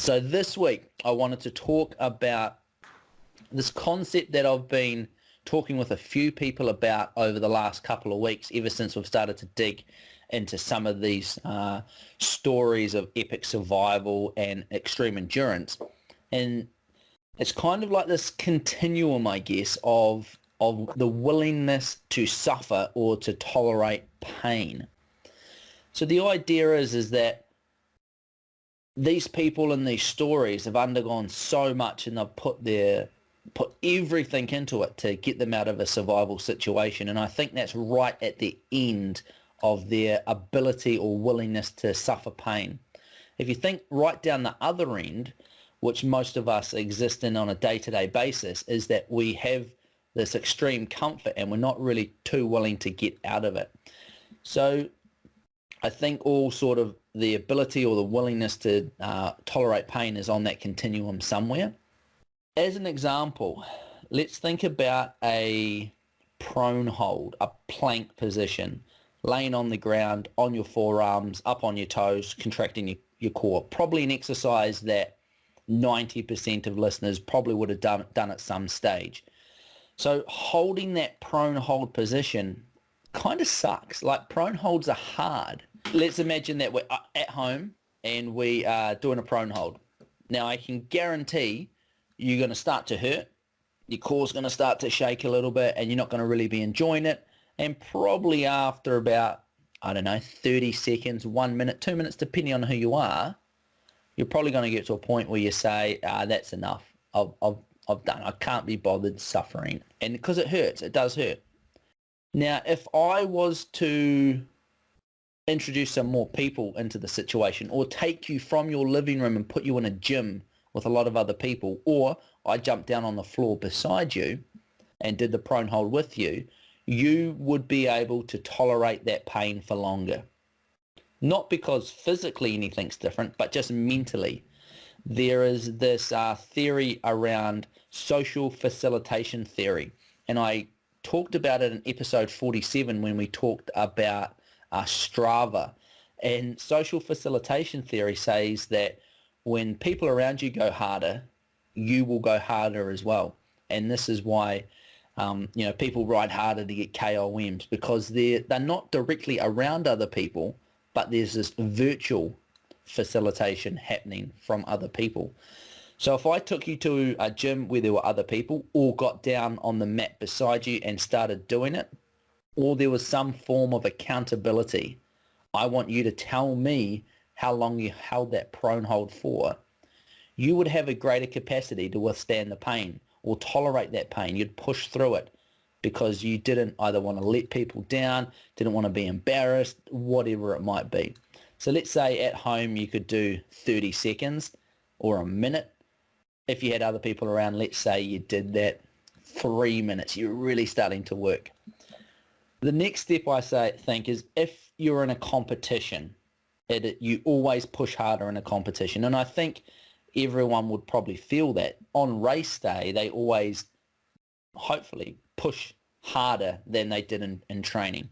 So this week I wanted to talk about this concept that I've been talking with a few people about over the last couple of weeks, ever since we've started to dig into some of these stories of epic survival and extreme endurance. And it's kind of like this continuum, I guess, of the willingness to suffer or to tolerate pain. So the idea is that these people in these stories have undergone so much, and they've put everything into it to get them out of a survival situation. And I think that's right at the end of their ability or willingness to suffer pain. If you think right down the other end, which most of us exist in on a day-to-day basis, is that we have this extreme comfort and we're not really too willing to get out of it. So I think all sort of the ability or the willingness to tolerate pain is on that continuum somewhere. As an example, let's think about a prone hold, a plank position, laying on the ground, on your forearms, up on your toes, contracting your core. Probably an exercise that 90% of listeners probably would have done at some stage. So holding that prone hold position kind of sucks. Like, prone holds are hard. Let's imagine that we're at home and we are doing a prone hold. Now, I can guarantee you're going to start to hurt. Your core's going to start to shake a little bit, and you're not going to really be enjoying it. And probably after about, 30 seconds, 1 minute, 2 minutes, depending on who you are, you're probably going to get to a point where you say, that's enough. I've done. I can't be bothered suffering. And because it hurts, it does hurt. Now, if I was to introduce some more people into the situation, or take you from your living room and put you in a gym with a lot of other people, or I jumped down on the floor beside you and did the prone hold with you, you would be able to tolerate that pain for longer. Not because physically anything's different, but just mentally. There is this theory around social facilitation theory, and I talked about it in episode 47 when we talked about Strava. And social facilitation theory says that when people around you go harder, you will go harder as well. And this is why people ride harder to get KOMs, because they're not directly around other people, but there's this virtual facilitation happening from other people. So if I took you to a gym where there were other people, or got down on the mat beside you and started doing it, or there was some form of accountability, I want you to tell me how long you held that prone hold for, you would have a greater capacity to withstand the pain or tolerate that pain. You'd push through it because you didn't either want to let people down, didn't want to be embarrassed, whatever it might be. So let's say at home you could do 30 seconds or a minute. If you had other people around, let's say you did that 3 minutes, you're really starting to work. The next step I think is, if you're in a competition, you always push harder in a competition. And I think everyone would probably feel that. On race day, they always, hopefully, push harder than they did in training.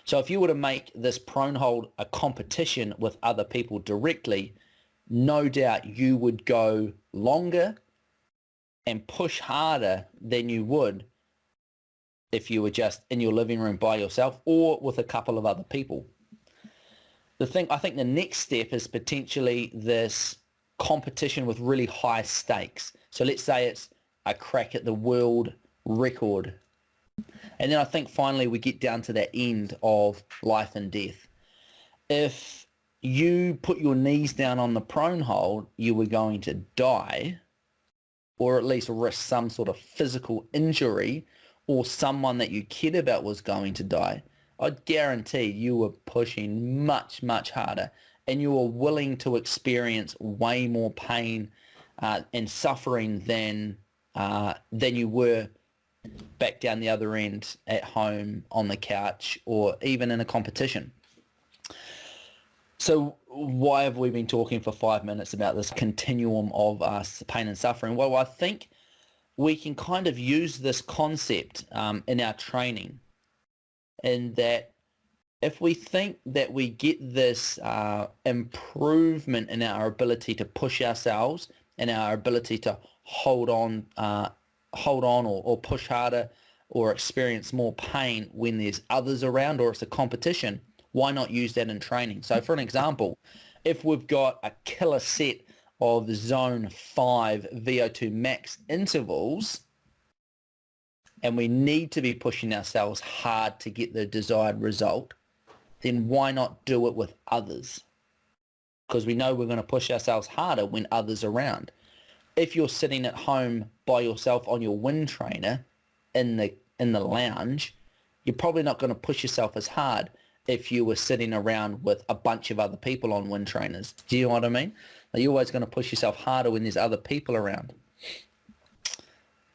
So if you were to make this prone hold a competition with other people directly, no doubt you would go longer and push harder than you would if you were just in your living room by yourself or with a couple of other people. I think the next step is potentially this competition with really high stakes. So let's say it's a crack at the world record. And then I think finally we get down to that end of life and death. If you put your knees down on the prone hold, you were going to die, or at least risk some sort of physical injury, or someone that you cared about was going to die. I'd guarantee you were pushing much, much harder, and you were willing to experience way more pain and suffering than you were back down the other end at home on the couch or even in a competition. So why have we been talking for 5 minutes about this continuum of pain and suffering? Well, I think we can kind of use this concept in our training, in that if we think that we get this improvement in our ability to push ourselves and our ability to or push harder or experience more pain when there's others around or it's a competition, why not use that in training? So for an example, if we've got a killer set of zone 5 VO2 max intervals and we need to be pushing ourselves hard to get the desired result, then why not do it with others? Because we know we're going to push ourselves harder when others are around. If you're sitting at home by yourself on your wind trainer in the lounge, you're probably not going to push yourself as hard if you were sitting around with a bunch of other people on wind trainers. Do you know what I mean? You're always going to push yourself harder when there's other people around.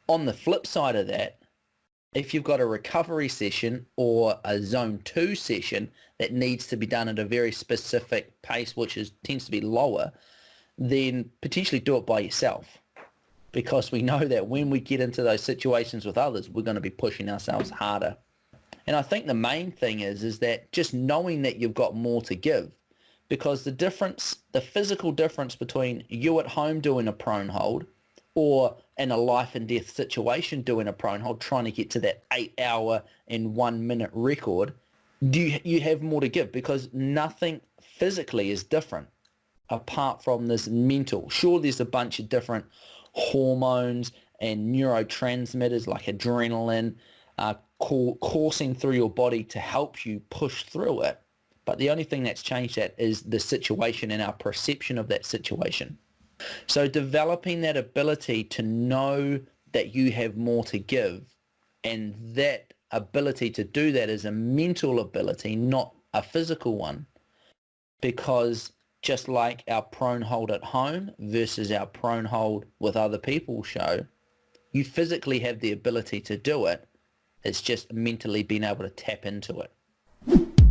On the flip side of that, if you've got a recovery session or a zone 2 session that needs to be done at a very specific pace, which tends to be lower, then potentially do it by yourself, because we know that when we get into those situations with others, we're going to be pushing ourselves harder. And I think the main thing is that just knowing that you've got more to give, because the physical difference between you at home doing a prone hold or in a life and death situation doing a prone hold, trying to get to that 8-hour and 1 minute record, you have more to give, because nothing physically is different apart from this mental. Sure, there's a bunch of different hormones and neurotransmitters like adrenaline coursing through your body to help you push through it. But the only thing that's changed that is the situation and our perception of that situation. So developing that ability to know that you have more to give, and that ability to do that is a mental ability, not a physical one. Because just like our prone hold at home versus our prone hold with other people show, you physically have the ability to do it. It's just mentally being able to tap into it.